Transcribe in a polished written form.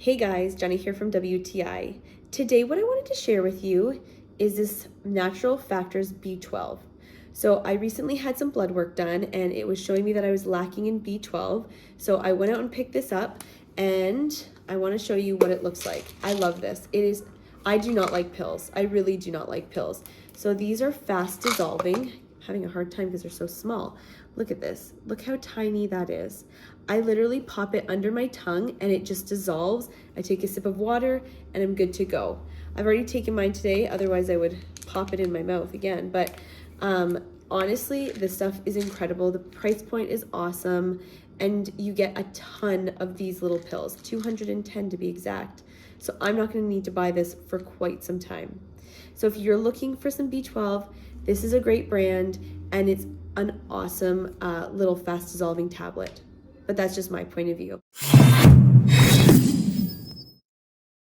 Hey guys, Jenny here from WTI. Today what I wanted to share with you is this Natural Factors B12. So I recently had some blood work done and it was showing me that I was lacking in B12. So I went out and picked this up and I want to show you what it looks like. I love this. I do not like pills. I really do not like pills. So these are fast dissolving. I'm having a hard time because they're so small. Look at this. Look how tiny that is. I literally pop it under my tongue and it just dissolves. I take a sip of water and I'm good to go. I've already taken mine today, otherwise I would pop it in my mouth again. But honestly, this stuff is incredible. The price point is awesome and you get a ton of these little pills, 210 to be exact. So I'm not going to need to buy this for quite some time. So if you're looking for some B12, this is a great brand and it's an awesome little fast dissolving tablet. But that's just my point of view.